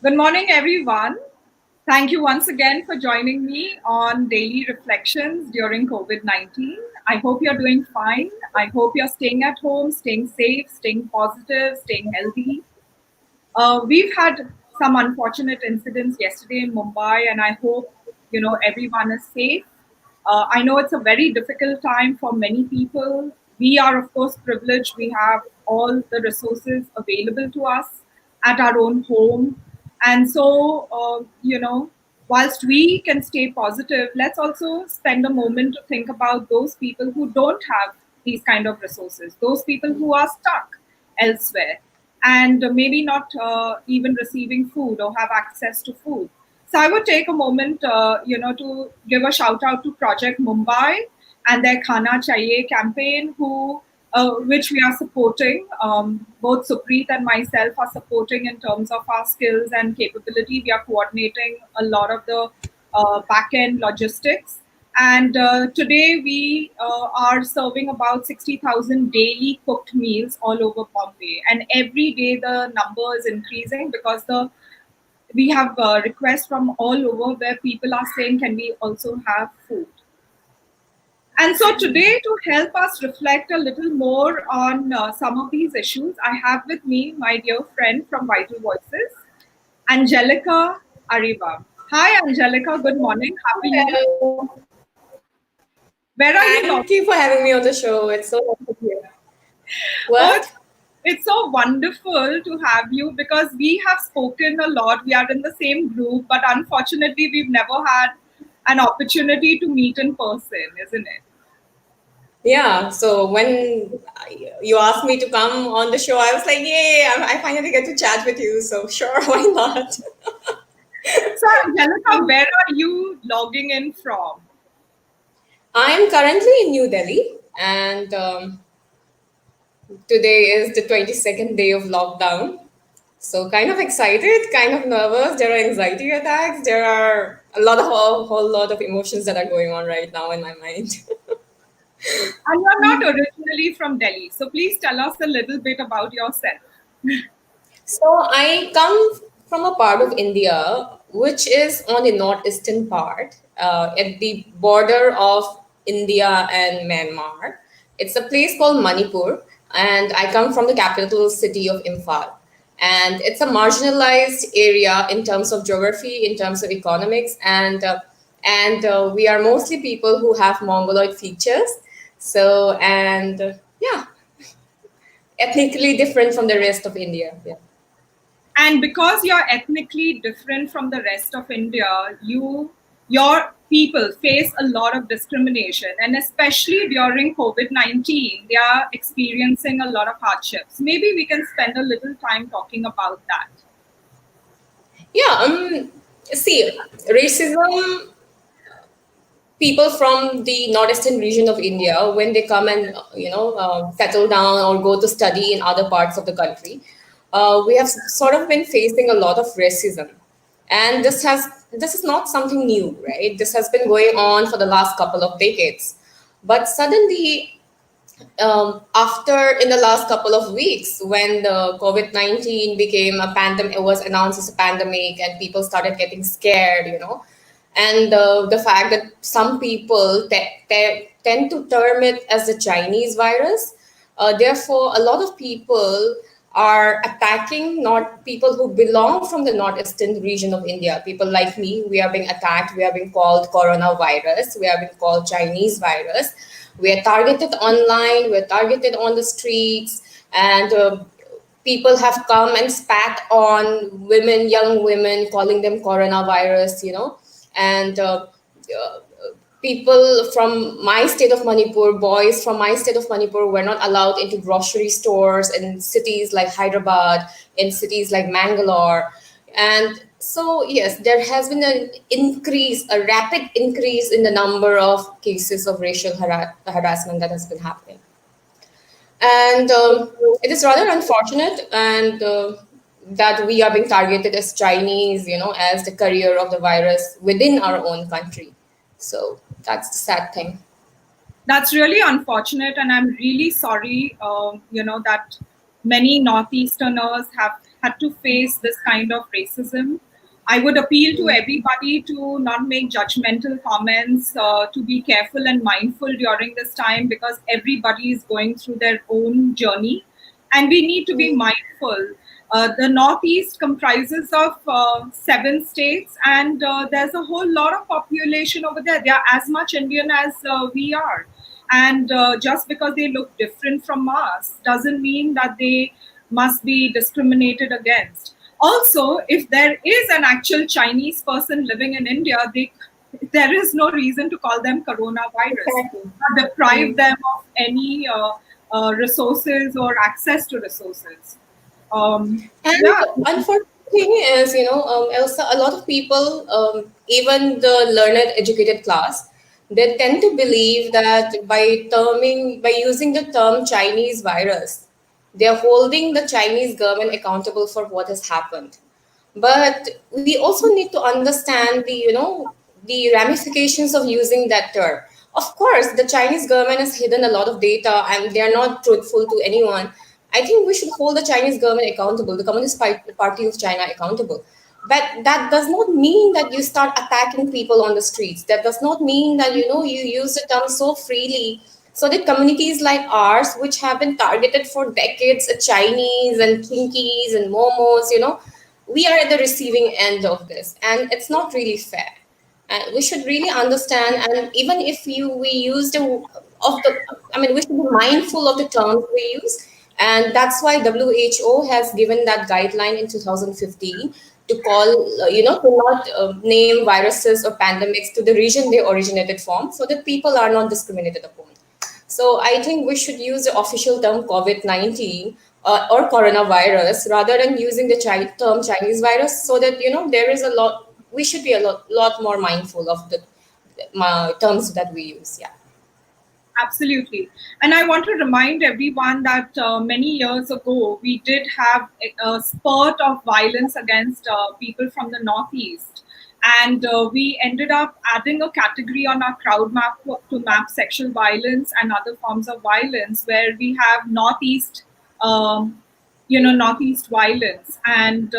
Good morning, everyone. Thank you once again for joining me on Daily Reflections during COVID 19. I hope you're doing fine. I hope you're staying at home, staying safe, staying positive, staying healthy. We've had some unfortunate incidents yesterday in Mumbai, and I hope everyone is safe. I know it's a very difficult time for many people. We are, of course, privileged. We have all the resources available to us at our own home, and so whilst we can stay positive, let's also spend a moment to think about those people who don't have these kind of resources, those people who are stuck elsewhere and maybe not even receiving food or have access to food. So I would take a moment, to give a shout out to Project Mumbai and their Khana Chahiye campaign, which we are supporting. Both Supreet and myself are supporting in terms of our skills and capability. We are coordinating a lot of the back end logistics. And today we are serving about 60,000 daily cooked meals all over Bombay. And every day the number is increasing because we have requests from all over where people are saying, can we also have food? And so today, to help us reflect a little more on some of these issues, I have with me my dear friend from Vital Voices, Angellica Aribam. Hi, Angelica. Good morning. Happy New Year. Hello. Where are you Thank you for having me on the show. It's so nice to be here. Oh, What? it's so wonderful to have you because we have spoken a lot. We are in the same group, but unfortunately, we've never had an opportunity to meet in person, isn't it? Yeah. So when you asked me to come on the show, I was like, "Yay! I finally get to chat with you." So sure, why not? So, Angelica, where are you logging in from? I am currently in New Delhi, and today is the 22nd day of lockdown. So kind of excited, kind of nervous. There are anxiety attacks. There are a whole lot of emotions that are going on right now in my mind. And you're not originally from Delhi. So, please tell us a little bit about yourself. So I come from a part of India which is on the northeastern part, at the border of India and Myanmar. It's a place called Manipur, and I come from the capital city of Imphal. And it's a marginalized area in terms of geography, in terms of economics, and we are mostly people who have Mongoloid features. So yeah, ethnically different from the rest of India. Yeah. And because you're ethnically different from the rest of India, your people face a lot of discrimination. And especially during COVID-19, they are experiencing a lot of hardships. Maybe we can spend a little time talking about that. Yeah, see, racism, people from the northeastern region of India, when they come and, settle down or go to study in other parts of the country, we have sort of been facing a lot of racism. And this is not something new, right? This has been going on for the last couple of decades. But suddenly, after in the last couple of weeks when the COVID-19 became a pandemic, it was announced as a pandemic and people started getting scared, and the fact that some people tend to term it as the Chinese virus. Therefore, a lot of people are attacking not people who belong from the northeastern region of India. People like me, we are being attacked. We are being called coronavirus. We are being called Chinese virus. We are targeted online. We're targeted on the streets, and people have come and spat on women, young women, calling them coronavirus. And people from my state of Manipur, boys from my state of Manipur, were not allowed into grocery stores in cities like Hyderabad, in cities like Mangalore. And so, yes, there has been a rapid increase in the number of cases of racial harassment that has been happening. And it is rather unfortunate and that we are being targeted as Chinese, as the carrier of the virus within our own country. So that's the sad thing. That's really unfortunate, and I'm really sorry, that many Northeasterners have had to face this kind of racism. I would appeal to everybody to not make judgmental comments, to be careful and mindful during this time because everybody is going through their own journey and we need to be mindful. The Northeast comprises of 7 states, and there's a whole lot of population over there. They are as much Indian as we are. And just because they look different from us doesn't mean that they must be discriminated against. Also, if there is an actual Chinese person living in India, there is no reason to call them coronavirus, Exactly. deprive them of any resources or access to resources. And Yeah, unfortunate thing is, Elsa, a lot of people, even the learned, educated class, they tend to believe that by using the term Chinese virus, they are holding the Chinese government accountable for what has happened. But we also need to understand the ramifications of using that term. Of course, the Chinese government has hidden a lot of data and they are not truthful to anyone. I think we should hold the Chinese government accountable, the Party of China accountable. But that does not mean that you start attacking people on the streets. That does not mean that you use the term so freely, so that communities like ours, which have been targeted for decades, Chinese and Kinkies and Momos, we are at the receiving end of this, and it's not really fair. And we should really understand. And even if we use we should be mindful of the terms we use, and that's why WHO has given that guideline in 2015 to call, to not name viruses or pandemics to the region they originated from, so that people are not discriminated upon. So I think we should use the official term COVID-19 or coronavirus rather than using the term Chinese virus, so that there is a lot. We should be a lot more mindful of the terms that we use. Yeah. absolutely. And I want to remind everyone that many years ago, we did have a spurt of violence against people from the Northeast. And we ended up adding a category on our crowd map to map sexual violence and other forms of violence, where we have um, Northeast violence. And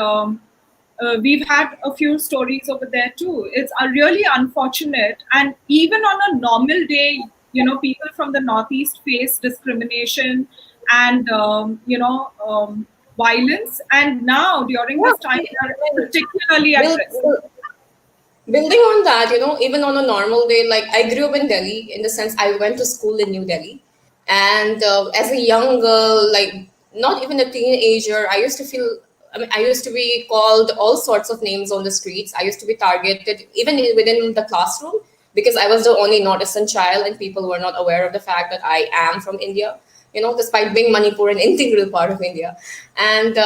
we've had a few stories over there too. It's really unfortunate. And even on a normal day, people from the Northeast face discrimination and, violence. And now during Yeah. this time, they are particularly at Build, risk. Building on that, even on a normal day, like I grew up in Delhi, in the sense I went to school in New Delhi. And as a young girl, like not even a teenager, I used to be called all sorts of names on the streets. I used to be targeted even within the classroom, because I was the only Northeastern child and people were not aware of the fact that I am from India, despite being Manipur an integral part of India. And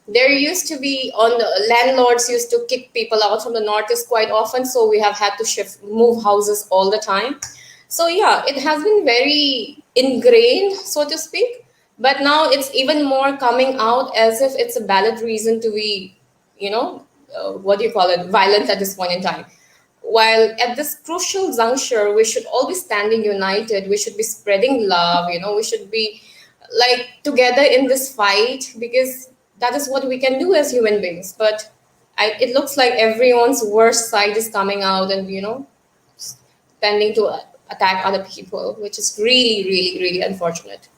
there used to be on the landlords used to kick people out from the Northeast quite often. So we have had to move houses all the time. So yeah, it has been very ingrained, so to speak. But now it's even more coming out as if it's a valid reason to be, what do you call it, violent at this point in time. While at this crucial juncture, we should all be standing united. We should be spreading love. We should be like together in this fight, because that is what we can do as human beings. But it looks like everyone's worst side is coming out, and tending to attack other people, which is really, really, really unfortunate.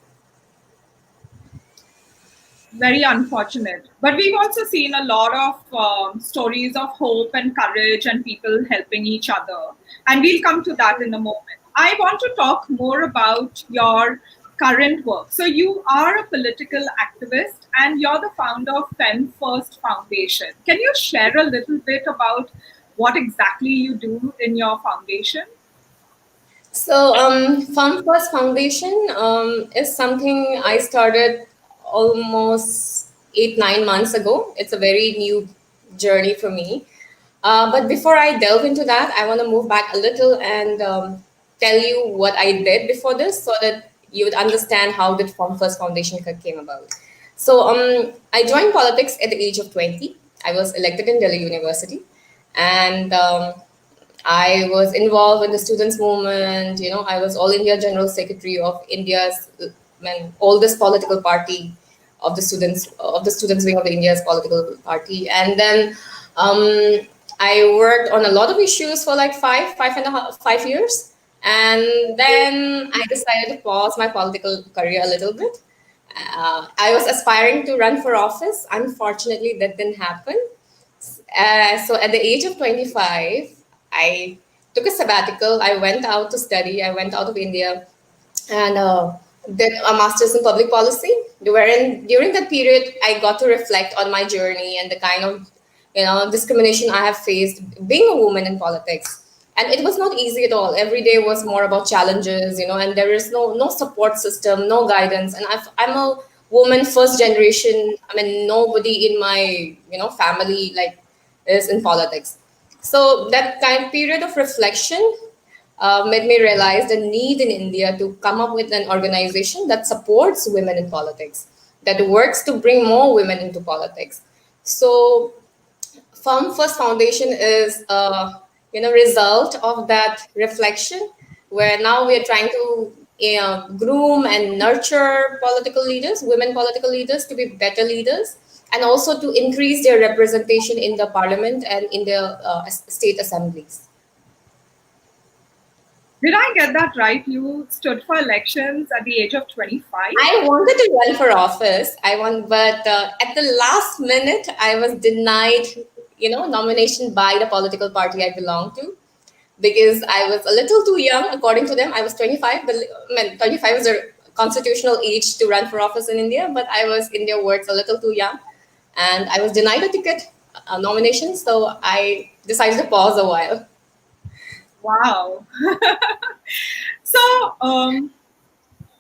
Very unfortunate. But we've also seen a lot of stories of hope and courage and people helping each other. And we'll come to that in a moment. I want to talk more about your current work. So, you are a political activist and you're the founder of Fem First Foundation. Can you share a little bit about what exactly you do in your foundation? So, Farm First Foundation is something I started almost 8, 9 months ago. It's a very new journey for me. But before I delve into that, I want to move back a little and tell you what I did before this, so that you would understand how the Farm First Foundation came about. So, I joined politics at the age of 20. I was elected in Delhi University, and I was involved in the students' movement. I was All India General Secretary of India's oldest political party, students wing of the India's political party. And then I worked on a lot of issues for like 5 years. And then I decided to pause my political career a little bit. I was aspiring to run for office. Unfortunately, that didn't happen. So at the age of 25, I took a sabbatical. I went out to study. I went out of India and did a master's in public policy. Wherein during that period, I got to reflect on my journey and the kind of discrimination I have faced being a woman in politics. And it was not easy at all. Every day was more about challenges, and there is no support system, no guidance. And I'm a woman, first generation. I mean, nobody in my family like is in politics. So that kind of period of reflection made me realize the need in India to come up with an organization that supports women in politics, that works to bring more women into politics. So Farm First Foundation is a result of that reflection, where now we are trying to groom and nurture political leaders, women political leaders, to be better leaders, and also to increase their representation in the parliament and in the state assemblies. Did I get that right? You stood for elections at the age of 25? I wanted to run for office. But at the last minute, I was denied, nomination by the political party I belong to, because I was a little too young. According to them, I was 25. But 25 is a constitutional age to run for office in India, but I was, in their words, a little too young, and I was denied a ticket nomination. So I decided to pause a while. Wow. So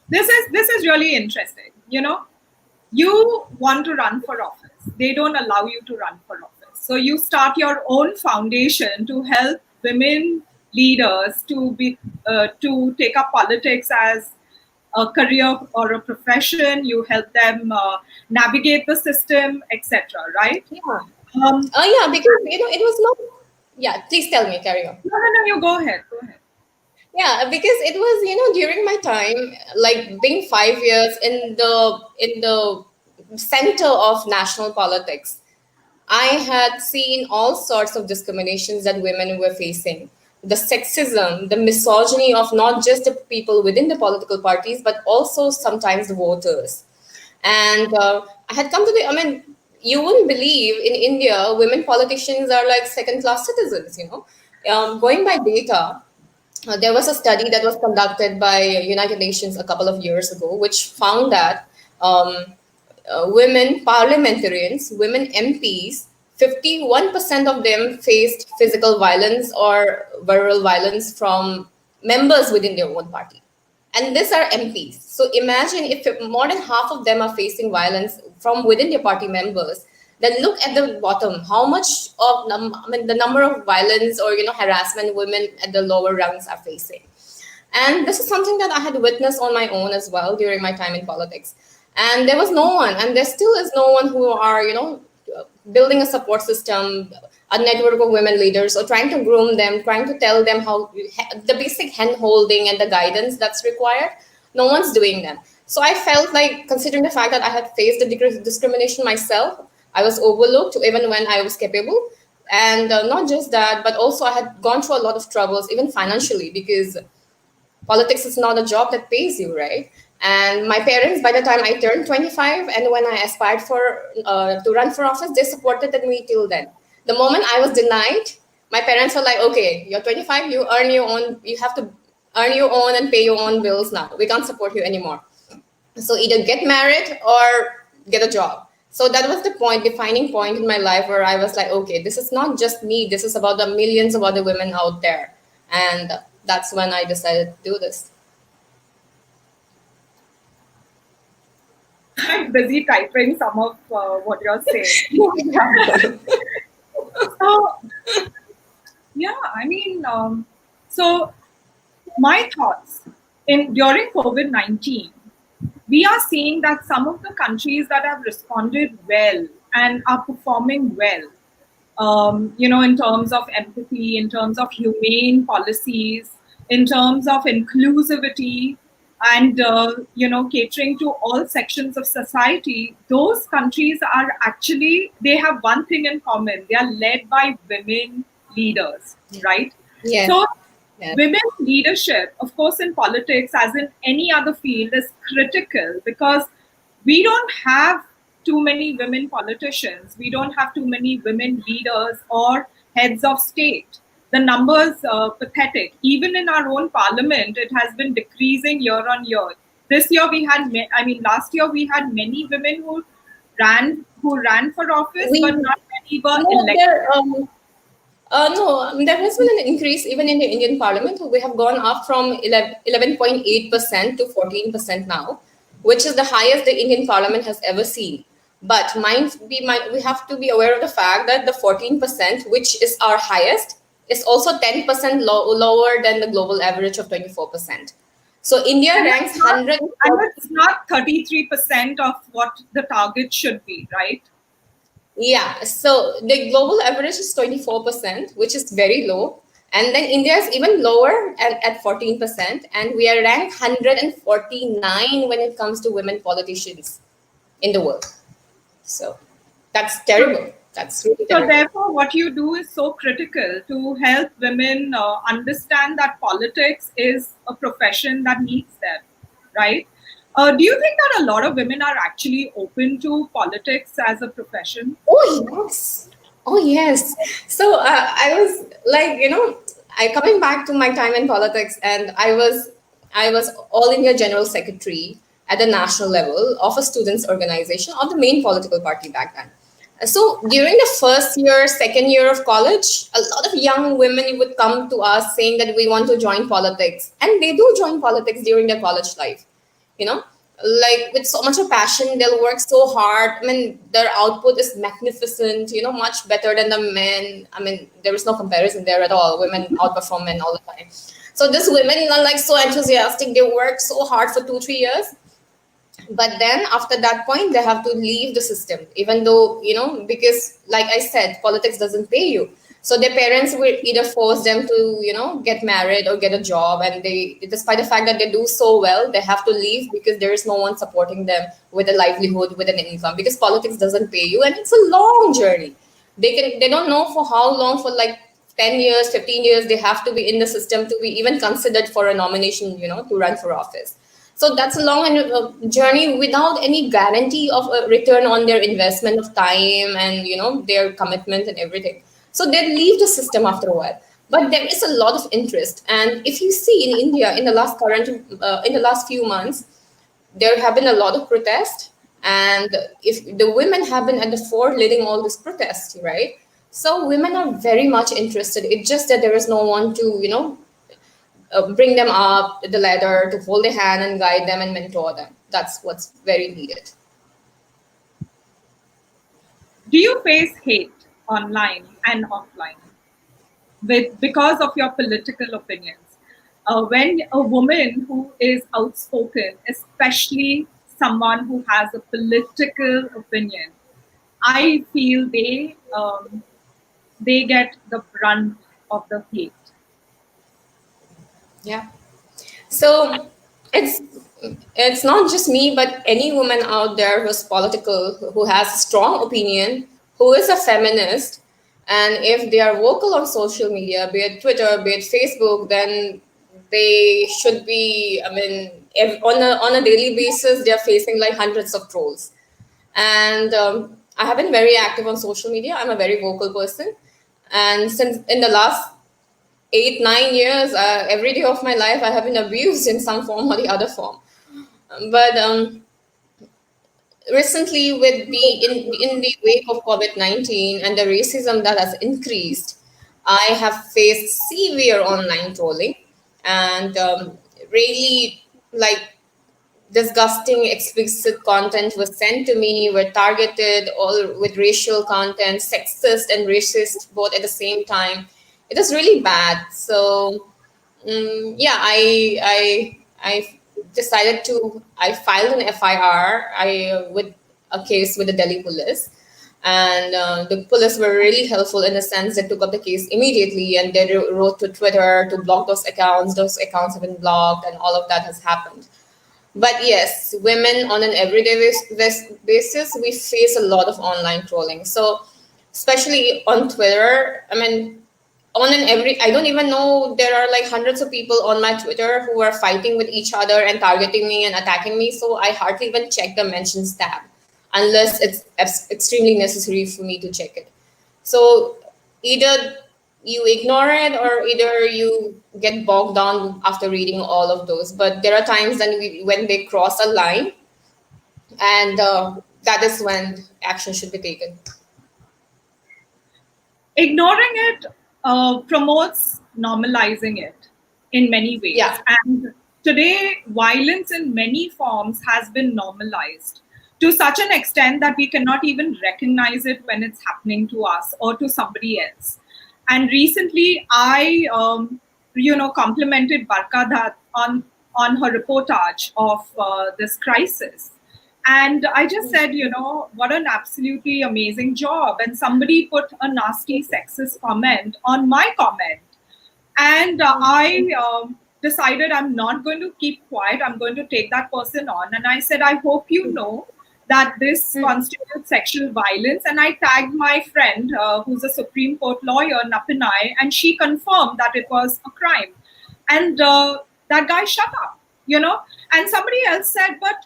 this is really interesting. You want to run for office. They don't allow you to run for office. So you start your own foundation to help women leaders to take up politics as a career or a profession. You help them navigate the system, etc. Right? Yeah. Yeah, because it was not. Yeah, please tell me. Carry on. No. You go ahead. Go ahead. Yeah, because it was during my time, like being 5 years in the center of national politics, I had seen all sorts of discriminations that women were facing. The sexism, the misogyny of not just the people within the political parties, but also sometimes the voters. And I had come to you wouldn't believe, in India, women politicians are like second-class citizens, going by data. There was a study that was conducted by United Nations a couple of years ago, which found that women parliamentarians, women MPs, 51% of them faced physical violence or verbal violence from members within their own party. And these are MPs. So imagine if more than half of them are facing violence from within their party members, then look at the bottom, how much of the number of violence or harassment women at the lower ranks are facing. And this is something that I had witnessed on my own as well during my time in politics. And there was no one, and there still is no one who are building a support system, a network of women leaders, or trying to groom them, trying to tell them how the basic hand holding and the guidance that's required. No one's doing them. So I felt like, considering the fact that I had faced the discrimination myself, I was overlooked even when I was capable. And not just that, but also I had gone through a lot of troubles, even financially, because politics is not a job that pays you, right? And my parents, by the time I turned 25 and when I aspired to run for office, they supported me till then. The moment I was denied, my parents were like, okay, you're 25, you have to earn your own and pay your own bills now. We can't support you anymore. So either get married or get a job. So that was the defining point in my life, where I was like, okay, this is not just me. This is about the millions of other women out there. And that's when I decided to do this. I'm busy typing some of what you're saying. So, yeah, so my thoughts during COVID-19, we are seeing that some of the countries that have responded well and are performing well, in terms of empathy, in terms of humane policies, in terms of inclusivity, and catering to all sections of society, those countries are actually, they have one thing in common: they are led by women leaders, right? Yes. So Yes. women leadership, of course, in politics as in any other field, is critical, because we don't have too many women politicians, we don't have too many women leaders or heads of state. The numbers are pathetic. Even in our own parliament, it has been decreasing year on year. This year we had, last year we had many women who ran for office, We but not many were no elected. there no there has been an increase even in the Indian Parliament. We have gone up from 11.8% to 14% now, which is the highest the Indian Parliament has ever seen. But we have to be aware of the fact that the 14%, which is our highest, is also 10% lower than the global average of 24%. So India And ranks it's not, and 140. it's not 33% of what the target should be, right? Yeah, so the global average is 24%, which is very low. And then India is even lower at 14%. And we are ranked 149 when it comes to women politicians in the world. So that's So, terrible. That's really so terrible. therefore, what you do is so critical to help women understand that politics is a profession that needs them, right? Do you think that a lot of women are actually open to politics as a profession? Oh yes. Oh yes. So I was like, I coming back to my time in politics, and I was all India General Secretary at the national level of a students' organization of the main political party back then. So during the first year, second year of college, a lot of young women would come to us saying that we want to join politics, and they do join politics during their college life. You know, like with so much of passion, they'll work so hard. I mean, their output is magnificent, much better than the men. I mean, there is no comparison there at all. Women outperform men all the time. So these women are like so enthusiastic, they work so hard for 2 3 years, but then after that point they have to leave the system, even though, because like I said, politics doesn't pay you. So their parents will either force them to, get married or get a job, and they, despite the fact that they do so well, they have to leave because there is no one supporting them with a livelihood, with an income, because politics doesn't pay you and it's a long journey. They don't know for how long, for like 10 years, 15 years, they have to be in the system to be even considered for a nomination, to run for office. So that's a long journey without any guarantee of a return on their investment of time and, their commitment and everything. So they leave the system after a while. But there is a lot of interest, and if you see in India in the last few months, there have been a lot of protests, and if the women have been at the fore leading all this protest, right? So women are very much interested. It's just that there is no one to, bring them up the ladder, to hold their hand and guide them and mentor them. That's what's very needed. Do you face hate online and offline because of your political opinions? When a woman who is outspoken, especially someone who has a political opinion, I feel they get the brunt of the hate. Yeah. So it's it's not just me, but any woman out there who's political, who has a strong opinion, who is a feminist, and if they are vocal on social media, be it Twitter, be it Facebook, then they should be. I mean, on a daily basis, they are facing like hundreds of trolls. And I have been very active on social media. I'm a very vocal person, and since in the last 8 9 years, every day of my life I have been abused in some form or the other form. But recently, with the in the wake of COVID-19 and the racism that has increased, I have faced severe online trolling, and really, like, disgusting explicit content was sent to me, were targeted all with racial content, sexist and racist both at the same time. It was really bad. So yeah, I decided to. I filed an FIR. With a case with the Delhi police, and the police were really helpful in the sense they took up the case immediately, and they wrote to Twitter to block those accounts. Those accounts have been blocked, and all of that has happened. But yes, women on an everyday basis, we face a lot of online trolling. So, especially on Twitter, I mean, I don't even know, there are like hundreds of people on my Twitter who are fighting with each other and targeting me and attacking me. So, I hardly even check the mentions tab unless it's extremely necessary for me to check it. So either you ignore it or either you get bogged down after reading all of those. But there are times when they cross a line, and that is when action should be taken. Ignoring it promotes normalizing it in many ways. Yeah. And today, violence in many forms has been normalized to such an extent that we cannot even recognize it when it's happening to us or to somebody else. And recently, I, complimented Barka Dhat on her reportage of this crisis. And I just said, what an absolutely amazing job. And somebody put a nasty sexist comment on my comment. And I decided I'm not going to keep quiet. I'm going to take that person on. And I said, I hope you know that this constitutes sexual violence. And I tagged my friend, who's a Supreme Court lawyer, Napinai, and she confirmed that it was a crime. And that guy shut up, And somebody else said, but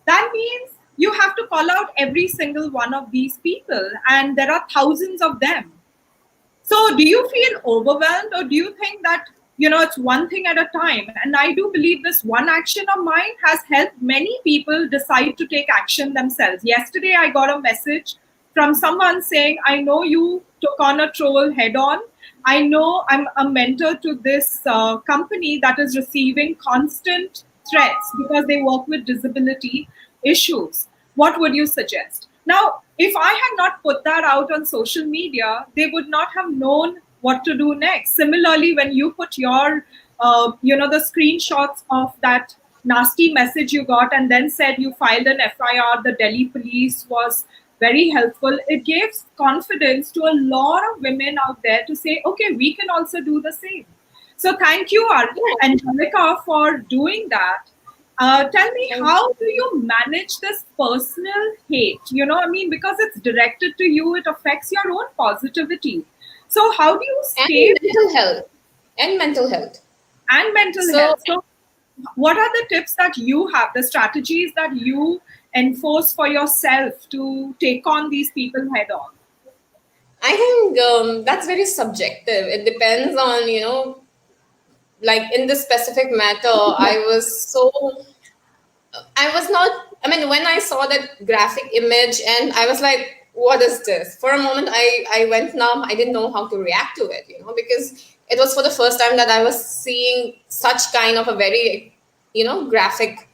that means you have to call out every single one of these people, and there are thousands of them. So, do you feel overwhelmed, or do you think that it's one thing at a time? And I do believe this one action of mine has helped many people decide to take action themselves. Yesterday, I got a message from someone saying, "I know you took on a troll head on. I know I'm a mentor to this company that is receiving constant threats because they work with disability issues. What would you suggest?" Now, if I had not put that out on social media, they would not have known what to do next. Similarly, when you put your, the screenshots of that nasty message you got and then said you filed an FIR, the Delhi police was very helpful. It gives confidence to a lot of women out there to say, okay, we can also do the same. So thank you, Angellica, for doing that. Tell me, how do you manage this personal hate? Because it's directed to you, it affects your own positivity. So, how do you stay And mental health. And mental health. and mental So health? So, what are the tips that you have, the strategies that you enforce for yourself to take on these people head on? I think that's very subjective. It depends on, like in this specific matter, I was not, I mean, when I saw that graphic image and I was like, what is this? For a moment, I went numb. I didn't know how to react to it, because it was for the first time that I was seeing such kind of a very, graphic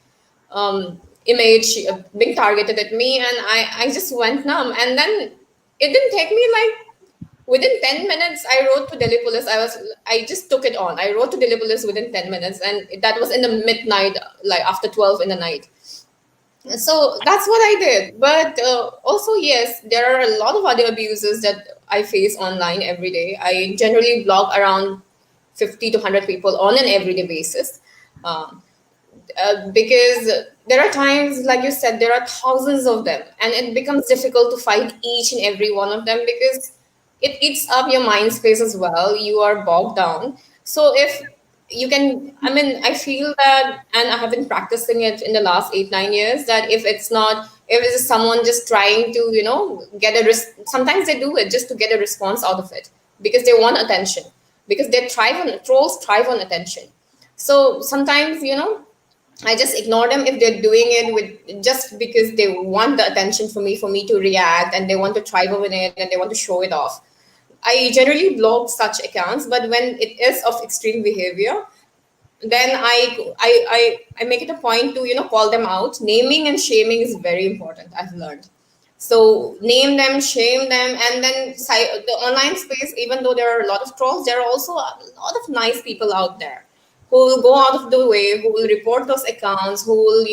image being targeted at me. And I just went numb. And then it didn't take me like, within 10 minutes, I wrote to Delhi police. I just took it on. I wrote to Delhi police within 10 minutes. And that was in the midnight, like after 12 in the night. So that's what I did. But also, yes, there are a lot of other abuses that I face online every day. I generally block around 50 to 100 people on an everyday basis. Um, because there are times, like you said, there are thousands of them, and it becomes difficult to fight each and every one of them because it eats up your mind space as well. You are bogged down. So if you can, I mean, I feel that, and I have been practicing it in the last 8 9 years, that if it's someone just trying to get sometimes they do it just to get a response out of it because they want attention, because trolls thrive on attention. So sometimes I just ignore them if they're doing it with just because they want the attention for me to react, and they want to thrive on it and they want to show it off. I generally block such accounts, but when it is of extreme behavior, then I make it a point to call them out. Naming and shaming is very important. I've learned. So name them, shame them, and then the online space. Even though there are a lot of trolls, there are also a lot of nice people out there who will go out of the way, who will report those accounts, who will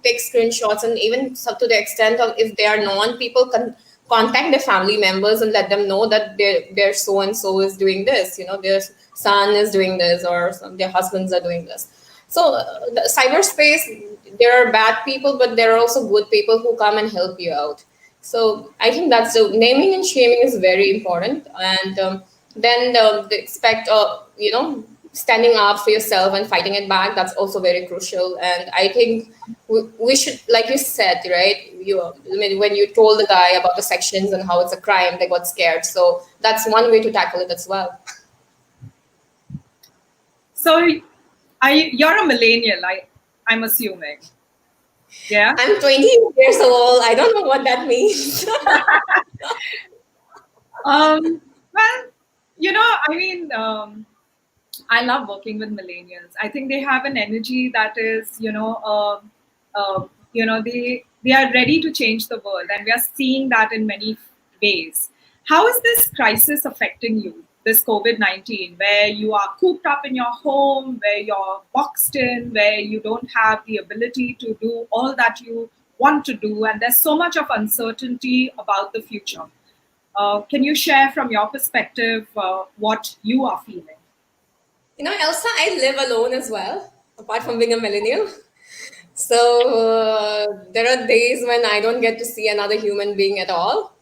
take screenshots, and even to the extent of if they are known, people can contact their family members and let them know that their so and so is doing this, their son is doing this, or their husbands are doing this. So the cyberspace, there are bad people, but there are also good people who come and help you out. So I think that's the naming and shaming is very important, and then the expect standing up for yourself and fighting it back. That's also very crucial, and I think we should, like you said, right? I mean, when you told the guy about the sections and how it's a crime, they got scared. So that's one way to tackle it as well. So, you're a millennial, I'm assuming. Yeah. I'm 20 years old. I don't know what that means. Well, I mean, I love working with millennials. I think they have an energy that is, they are ready to change the world, and we are seeing that in many ways. How is this crisis affecting you? This COVID-19, where you are cooped up in your home, where you're boxed in, where you don't have the ability to do all that you want to do, and there's so much of uncertainty about the future. Can you share from your perspective what you are feeling? Elsa, I live alone as well, apart from being a millennial. So there are days when I don't get to see another human being at all.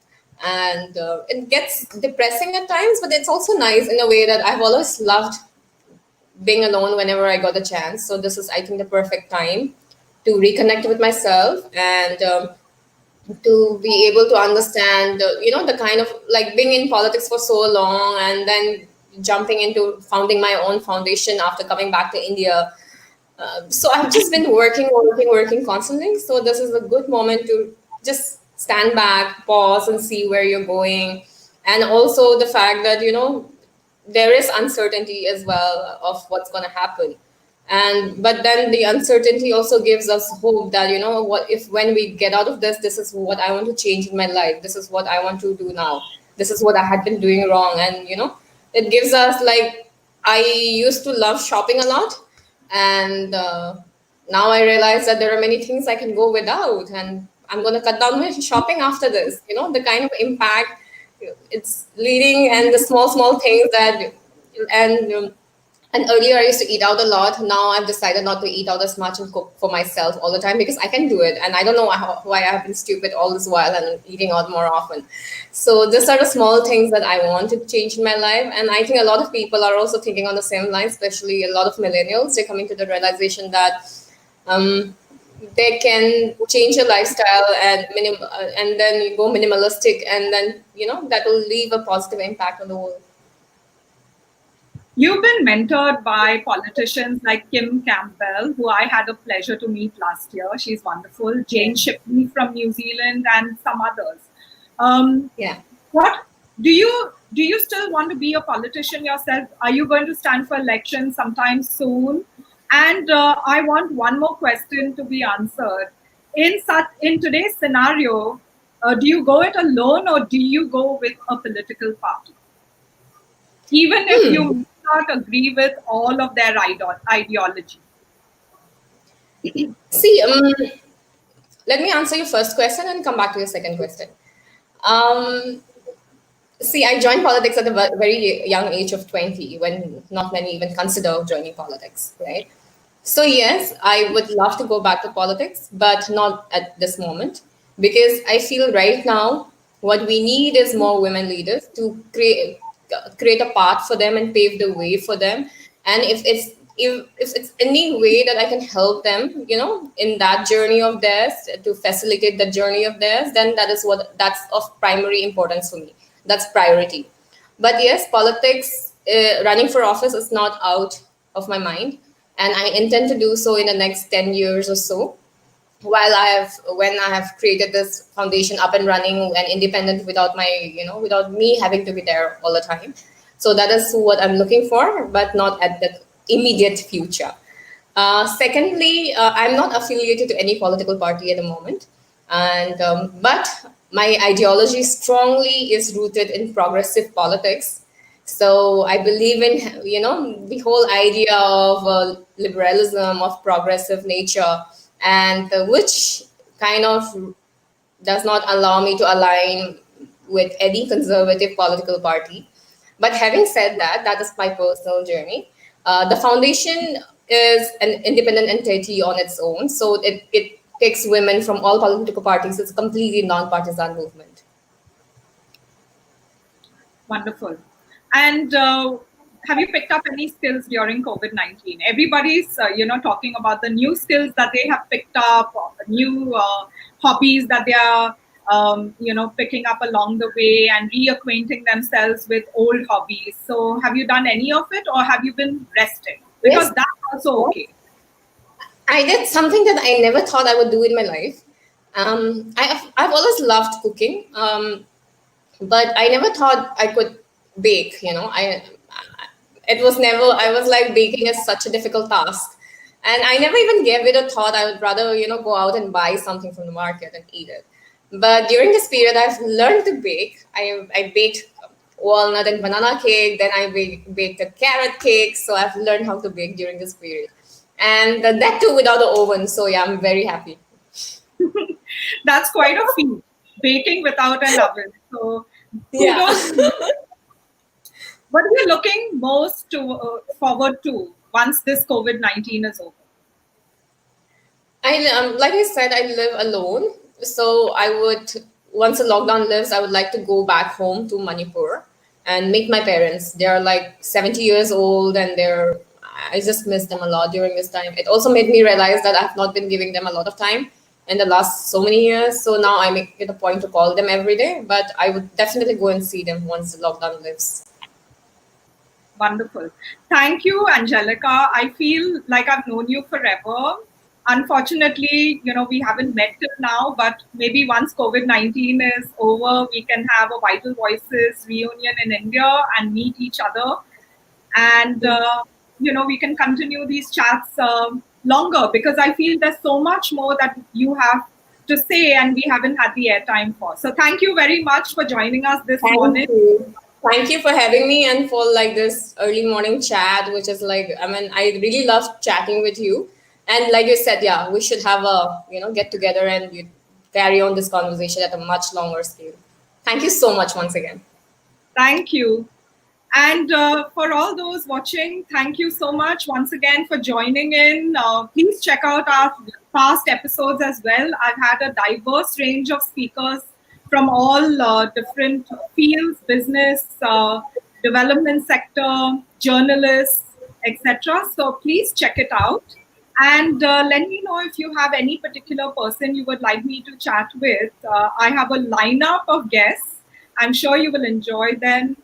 And it gets depressing at times, but it's also nice in a way that I've always loved being alone whenever I got the chance. So this is, I think, the perfect time to reconnect with myself and to be able to understand, the kind of like being in politics for so long and then jumping into founding my own foundation after coming back to India. So I've just been working constantly. So this is a good moment to just stand back, pause, and see where you're going. And also the fact that, there is uncertainty as well of what's going to happen. And but then the uncertainty also gives us hope that, what if when we get out of this, this is what I want to change in my life. This is what I want to do now. This is what I had been doing wrong. And, it gives us like, I used to love shopping a lot, and now I realize that there are many things I can go without, and I'm going to cut down my shopping after this. The kind of impact it's leading, and the small things that, and and earlier I used to eat out a lot. Now I've decided not to eat out as much and cook for myself all the time because I can do it, and I don't know why I have been stupid all this while and eating out more often. So these are the small things that I want to change in my life, and I think a lot of people are also thinking on the same line, especially a lot of millennials. They're coming to the realization that um, they can change your lifestyle and and then you go minimalistic, and then that will leave a positive impact on the world. You've been mentored by politicians like Kim Campbell, who I had a pleasure to meet last year. She's wonderful. Jane Shipley from New Zealand and some others. Um, Yeah. what do you still want to be a politician yourself? Are you going to stand for election sometime soon? And I want one more question to be answered. In today's scenario, do you go it alone or do you go with a political party? Even if you may not agree with all of their ideology. See, let me answer your first question and come back to your second question. Um, See, I joined politics at a very young age of 20, when not many even consider joining politics, right? So, yes, I would love to go back to politics, but not at this moment, because I feel right now what we need is more women leaders to create a path for them and pave the way for them. And if it's any way that I can help them, in that journey of theirs, to facilitate the journey of theirs, then that's of primary importance for me. That's priority. But yes, politics, running for office is not out of my mind, and I intend to do so in the next 10 years or so. When I have created this foundation up and running and independent without me having to be there all the time. So that is what I'm looking for, but not at the immediate future. Secondly, I'm not affiliated to any political party at the moment, and but my ideology strongly is rooted in progressive politics. So I believe in the whole idea of liberalism, of progressive nature, and which kind of does not allow me to align with any conservative political party. But having said that, that is my personal journey. The foundation is an independent entity on its own, so it takes women from all political parties. It's a completely non-partisan movement. Wonderful. And have you picked up any skills during COVID-19? Everybody's, talking about the new skills that they have picked up, or the new hobbies that they are, picking up along the way and reacquainting themselves with old hobbies. So have you done any of it, or have you been resting? Because Yes, that's also okay. I did something that I never thought I would do in my life. I've always loved cooking, but I never thought I could bake. It was never. I was like, baking is such a difficult task, and I never even gave it a thought. I would rather go out and buy something from the market and eat it. But during this period, I've learned to bake. I baked walnut and banana cake. Then I baked a carrot cake. So I've learned how to bake during this period, and that too without the oven. So yeah, I'm very happy. That's quite a feat, baking without an oven. So Yeah. kudos to you. What are you looking most forward to once this COVID-19 is over? Like I said, I live alone. So I would, once the lockdown lifts, I would like to go back home to Manipur and meet my parents. They are like 70 years old, and I just miss them a lot during this time. It also made me realize that I've not been giving them a lot of time in the last so many years. So now I make it a point to call them every day, but I would definitely go and see them once the lockdown lifts. Wonderful. Thank you, Angelica. I feel like I've known you forever. Unfortunately, we haven't met till now, but maybe once COVID-19 is over, we can have a Vital Voices reunion in India and meet each other. And, we can continue these chats longer, because I feel there's so much more that you have to say and we haven't had the airtime for. So thank you very much for joining us this Thank morning. you. Thank you for having me and for like this early morning chat, which is like, I mean, I really love chatting with you. And like you said, yeah, we should have a, get together and you carry on this conversation at a much longer scale. Thank you so much once again. Thank you. And for all those watching, thank you so much once again for joining in. Please check out our past episodes as well. I've had a diverse range of speakers from all different fields, business, development sector, journalists, etc. So please check it out. And let me know if you have any particular person you would like me to chat with. I have a lineup of guests. I'm sure you will enjoy them.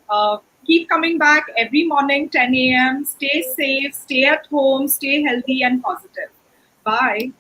Keep coming back every morning, 10 a.m. Stay safe, stay at home, stay healthy and positive. Bye.